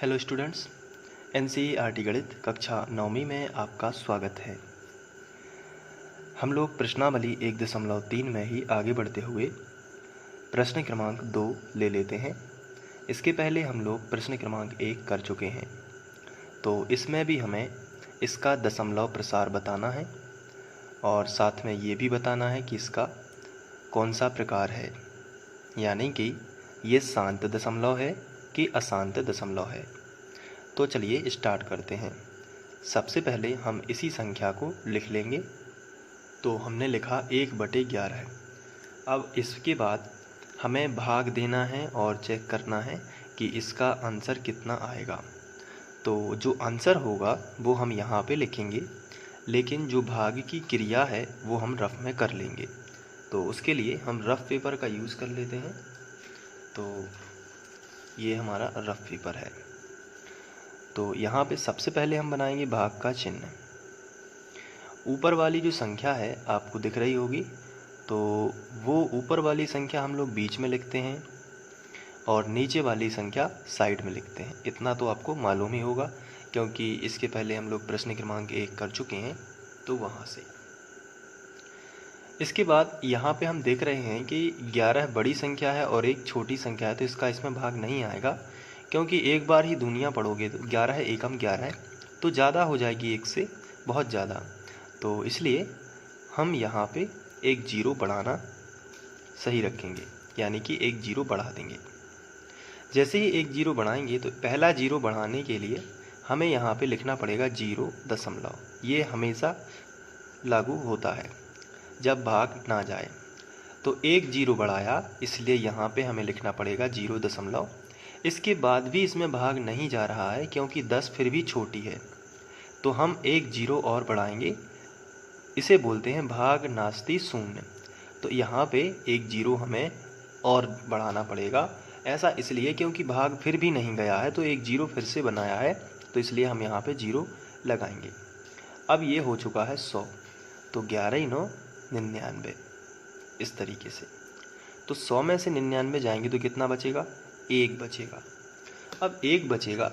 Hello students, NCERT गणित कक्षा 9वीं में आपका स्वागत है। हम लोग प्रश्नावली 1.3 में ही आगे बढ़ते हुए प्रश्न क्रमांक 2 ले लेते हैं। इसके पहले हम लोग प्रश्न क्रमांक 1 कर चुके हैं, तो इसमें भी हमें इसका दशमलव प्रसार बताना है और साथ में ये भी बताना है कि इसका कौन सा प्रकार है, यानी कि ये शांत दशमलव है कि अशांत दशमलव है। तो चलिए स्टार्ट करते हैं। सबसे पहले हम इसी संख्या को लिख लेंगे। तो हमने लिखा 1/11। अब इसके बाद हमें भाग देना है और चेक करना है कि इसका आंसर कितना आएगा। तो जो आंसर होगा वो हम यहाँ पे लिखेंगे, लेकिन जो भाग की क्रिया है वो हम रफ में कर लेंगे। तो उसके लिए हम रफ पेपर का यूज़ कर लेते हैं। तो ये हमारा रफ पेपर है। तो यहाँ पे सबसे पहले हम बनाएंगे भाग का चिन्ह। ऊपर वाली जो संख्या है आपको दिख रही होगी, तो वो ऊपर वाली संख्या हम लोग बीच में लिखते हैं और नीचे वाली संख्या साइड में लिखते हैं। इतना तो आपको मालूम ही होगा, क्योंकि इसके पहले हम लोग प्रश्न क्रमांक 1 कर चुके हैं। तो वहाँ से इसके बाद यहाँ पे हम देख रहे हैं कि 11 बड़ी संख्या है और एक छोटी संख्या है, तो इसका इसमें भाग नहीं आएगा, क्योंकि एक बार ही दुनिया पढ़ोगे तो 11 है एकम 11 है तो ज़्यादा हो जाएगी, एक से बहुत ज़्यादा। तो इसलिए हम यहाँ पे एक जीरो बढ़ाना सही रखेंगे, यानी कि एक जीरो बढ़ा देंगे। जैसे ही एक जीरो बढ़ाएंगे तो पहला जीरो बढ़ाने के लिए हमें यहाँ पे लिखना पड़ेगा 0.। ये हमेशा लागू होता है जब भाग ना जाए। तो एक जीरो बढ़ाया, इसलिए यहाँ पे हमें लिखना पड़ेगा 0.। इसके बाद भी इसमें भाग नहीं जा रहा है, क्योंकि 10 फिर भी छोटी है, तो हम एक जीरो और बढ़ाएंगे। इसे बोलते हैं भाग नास्ति शून्य। तो यहाँ पे एक जीरो हमें और बढ़ाना पड़ेगा। ऐसा इसलिए क्योंकि भाग फिर भी नहीं गया है, तो एक जीरो फिर से बनाया है, तो इसलिए हम यहाँ पे जीरो लगाएंगे। अब ये हो चुका है 100, तो 11 × 9 = 99, इस तरीके से। तो 100 में से 99 जाएंगे तो कितना बचेगा? 1 बचेगा। अब 1 बचेगा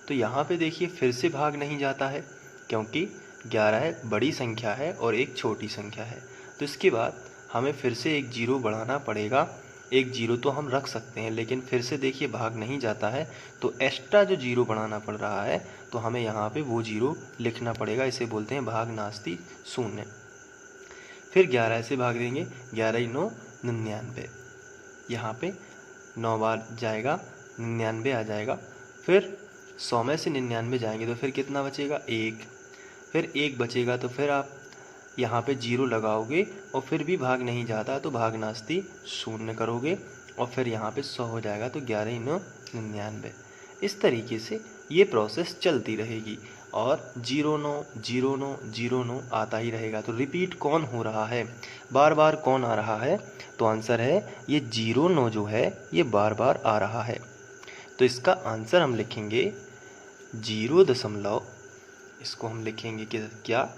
तो यहाँ पे देखिए फिर से भाग नहीं जाता है, क्योंकि 11 बड़ी संख्या है और एक छोटी संख्या है। तो इसके बाद हमें फिर से एक जीरो बढ़ाना पड़ेगा। एक जीरो तो हम रख सकते हैं, लेकिन फिर से देखिए भाग नहीं जाता है, तो एक्स्ट्रा जो जीरो बढ़ाना पड़ रहा है, तो हमें यहाँ पे वो जीरो लिखना पड़ेगा। इसे बोलते हैं भाग नास्ति शून्य। फिर 11 से भाग देंगे, 11 × 9 = 99। यहाँ पे 9 बार जाएगा, 99 आ जाएगा। फिर 100 में से 99 जाएंगे तो फिर कितना बचेगा? 1। फिर 1 बचेगा, तो फिर आप यहाँ पे जीरो लगाओगे और फिर भी भाग नहीं जाता, तो भाग नास्ति शून्य करोगे और फिर यहाँ पे 100 हो जाएगा, तो 11 × 9 = 99। इस तरीके से ये प्रोसेस चलती रहेगी और 0-9 0-9 0-9 आता ही रहेगा। तो रिपीट कौन हो रहा है, बार बार कौन आ रहा है? तो आंसर है ये 0-9 जो है ये बार बार आ रहा है। तो इसका आंसर हम लिखेंगे 0.09। इसको हम लिखेंगे कि क्या?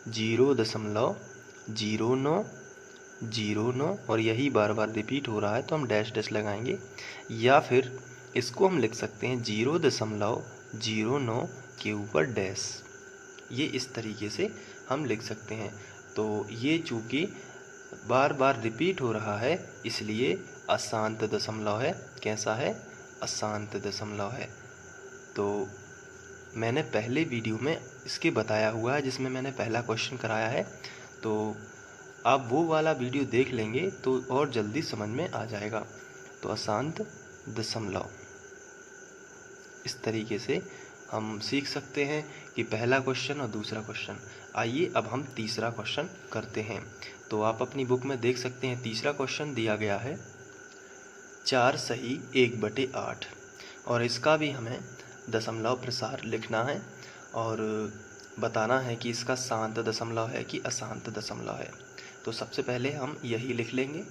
0.0909 और यही बार बार रिपीट हो रहा है, तो हम डैश डैश लगाएंगे। या फिर इसको हम लिख सकते हैं 0.09 के ऊपर डैश। ये इस तरीके से हम लिख सकते हैं। तो ये चूँकि बार बार रिपीट हो रहा है, इसलिए अशांत दशमलव है। कैसा है? अशांत दशमलव है। तो मैंने पहले वीडियो में इसके बताया हुआ है, जिसमें मैंने पहला क्वेश्चन कराया है। तो आप वो वाला वीडियो देख लेंगे तो और जल्दी समझ में आ जाएगा। तो अशांत दशमलव, इस तरीके से हम सीख सकते हैं कि पहला क्वेश्चन और दूसरा क्वेश्चन। आइए अब हम तीसरा क्वेश्चन करते हैं। तो आप अपनी बुक में देख सकते हैं, तीसरा क्वेश्चन दिया गया है 4 सही 1/8 और इसका भी हमें दशमलव प्रसार लिखना है और बताना है कि इसका शांत दशमलव है कि अशांत दशमलव है। तो सबसे पहले हम यही लिख लेंगे।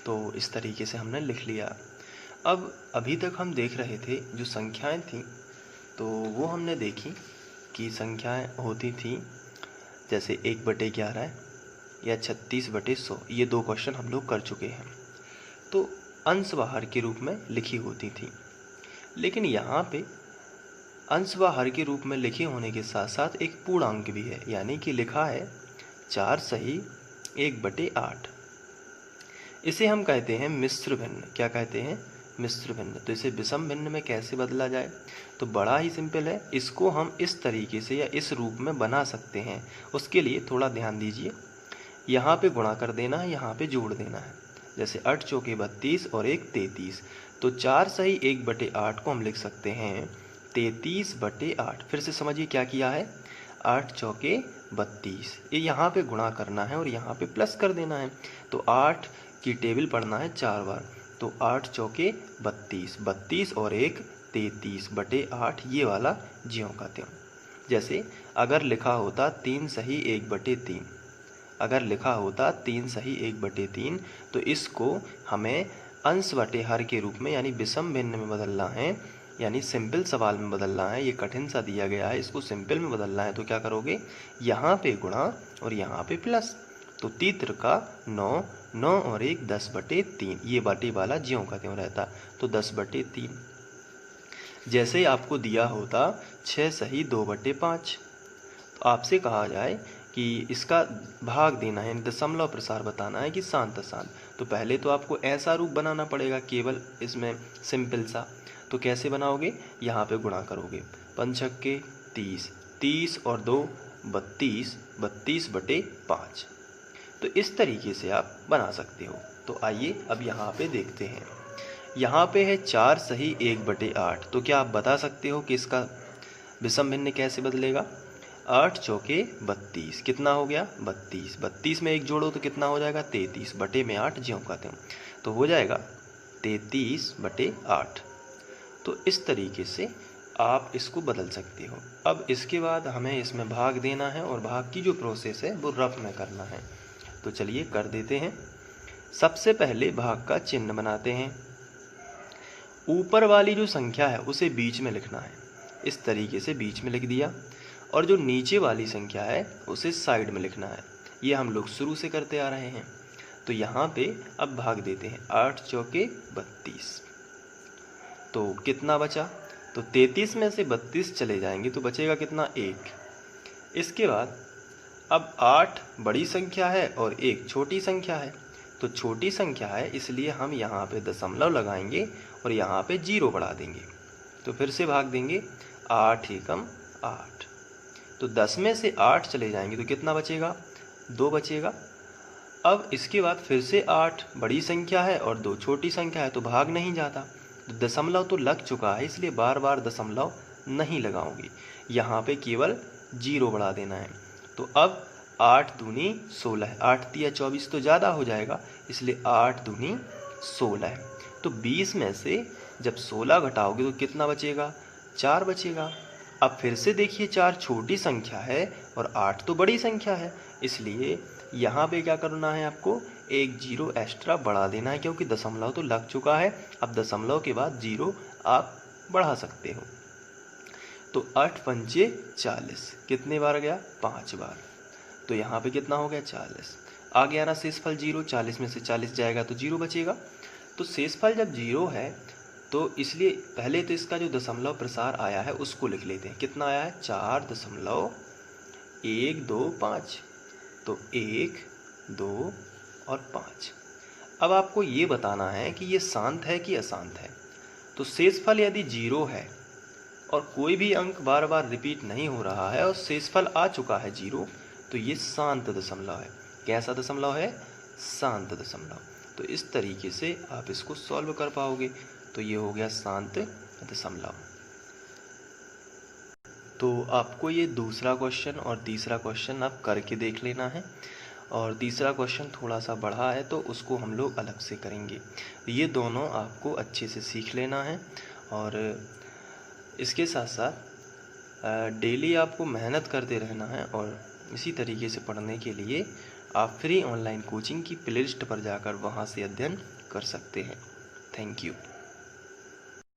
तो इस तरीके से हमने लिख लिया। अब अभी तक हम देख रहे थे जो संख्याएं थीं, तो वो हमने देखी कि संख्याएं होती थी जैसे 1/11 या 36/100। ये 2 क्वेश्चन हम लोग कर चुके हैं। तो अंश बाहर के रूप में लिखी होती थी, लेकिन यहाँ पे अंश व हर के रूप में लिखे होने के साथ साथ एक पूर्णांक भी है, यानी कि लिखा है 4 सही 1/8। इसे हम कहते हैं मिश्र भिन्न। क्या कहते हैं? मिश्र भिन्न। तो इसे विषम भिन्न में कैसे बदला जाए? तो बड़ा ही सिंपल है, इसको हम इस तरीके से या इस रूप में बना सकते हैं। उसके लिए थोड़ा ध्यान दीजिए, यहाँ पे गुणा कर देना है, यहाँ पे जोड़ देना है। जैसे 8 चौके 32 और 1 33, तो 4 सही 1/8 को हम लिख सकते हैं 33/8। फिर से समझिए क्या किया है, 8 चौके 32, ये यहाँ पे गुणा करना है और यहाँ पे प्लस कर देना है। तो 8 की टेबल पढ़ना है 4 बार, तो 8 चौके 32, 32 और 1 33/8, ये वाला ज्यों का त्यों। जैसे अगर लिखा होता 3 सही 1/3, अगर लिखा होता 3 सही 1/3, तो इसको हमें अंश बटे हर के रूप में यानी विषम भिन्न में बदलना है, यानी सिंपल सवाल में बदलना है। ये कठिन सा दिया गया है, इसको सिंपल में बदलना है। तो क्या करोगे, यहाँ पे गुणा और यहाँ पे प्लस, तो तीत्र का 9, 9 और 1 10/3, ये बटे वाला ज्यों का त्यों रहता, तो 10/3। जैसे ही आपको दिया होता 6 सही 2/5, तो आपसे कहा जाए कि इसका भाग देना है, यानी दशमलव प्रसार बताना है कि शांत अशांत। तो पहले तो आपको ऐसा रूप बनाना पड़ेगा केवल इसमें सिंपल सा। तो कैसे बनाओगे, यहाँ पे गुणा करोगे, 5 छक्के 30, 30 और 2 32, 32/5। तो इस तरीके से आप बना सकते हो। तो आइए अब यहाँ पे देखते हैं। यहाँ पे है 4 सही 1/8, तो क्या आप बता सकते हो कि इसका विषम भिन्न कैसे बदलेगा? 8 चौके 32, कितना हो गया 32, 32 में 1 जोड़ो तो कितना हो जाएगा 33, बटे में 8 ज्यों का त्यों, तो हो जाएगा 33/8। तो इस तरीके से आप इसको बदल सकते हो। अब इसके बाद हमें इसमें भाग देना है और भाग की जो प्रोसेस है वो रफ में करना है। तो चलिए कर देते हैं। सबसे पहले भाग का चिन्ह बनाते हैं। ऊपर वाली जो संख्या है उसे बीच में लिखना है, इस तरीके से बीच में लिख दिया, और जो नीचे वाली संख्या है उसे साइड में लिखना है। ये हम लोग शुरू से करते आ रहे हैं। तो यहाँ पे अब भाग देते हैं, 8 चौके 32, तो कितना बचा? तो 33 में से 32 चले जाएंगे तो बचेगा कितना 1। इसके बाद अब 8 बड़ी संख्या है और 1 छोटी संख्या है, तो छोटी संख्या है इसलिए हम यहाँ पे दशमलव लगाएंगे और यहाँ पे 0 बढ़ा देंगे। तो फिर से भाग देंगे, 8 एकम 8, तो 10 में से 8 चले जाएंगे तो कितना बचेगा? 2 बचेगा। अब इसके बाद फिर से 8 बड़ी संख्या है और 2 छोटी संख्या है, तो भाग नहीं जाता। तो दशमलव तो लग चुका है इसलिए बार बार दशमलव नहीं लगाओगे, यहाँ पे केवल 0 बढ़ा देना है। तो अब 8 दूनी 16, 8 तिया 24 तो ज़्यादा हो जाएगा, इसलिए 8 दूनी 16। तो 20 में से जब 16 घटाओगे तो कितना बचेगा? 4 बचेगा। अब फिर से देखिए, 4 छोटी संख्या है और 8 तो बड़ी संख्या है, इसलिए यहाँ पे क्या करना है आपको? एक 0 एक्स्ट्रा बढ़ा देना है, क्योंकि दशमलव तो लग चुका है। अब दशमलव के बाद 0 आप बढ़ा सकते हो। तो 8 पंचे 40, कितने बार गया? 5 बार। तो यहाँ पे कितना हो गया? 40। आ गया ना शेषफल 0, 40 में से 40 जाएगा तो 0 बचेगा। तो शेषफल जब 0 है तो इसलिए पहले तो इसका जो दशमलव प्रसार आया है उसको लिख लेते हैं। कितना आया है? 4.125। तो 1, 2 और 5। अब आपको ये बताना है कि ये शांत है कि अशांत है। तो शेषफल यदि 0 है और कोई भी अंक बार बार रिपीट नहीं हो रहा है और शेषफल आ चुका है 0, तो ये शांत दशमलव है। कैसा दशमलव है? शांत दशमलव। तो इस तरीके से आप इसको सॉल्व कर पाओगे। तो ये हो गया शांत दशमलव। तो आपको ये दूसरा क्वेश्चन और तीसरा क्वेश्चन आप करके देख लेना है, और तीसरा क्वेश्चन थोड़ा सा बढ़ा है तो उसको हम लोग अलग से करेंगे। ये दोनों आपको अच्छे से सीख लेना है, और इसके साथ साथ डेली आपको मेहनत करते रहना है। और इसी तरीके से पढ़ने के लिए आप फ्री ऑनलाइन कोचिंग की प्लेलिस्ट पर जाकर वहाँ से अध्ययन कर सकते हैं। Thank you.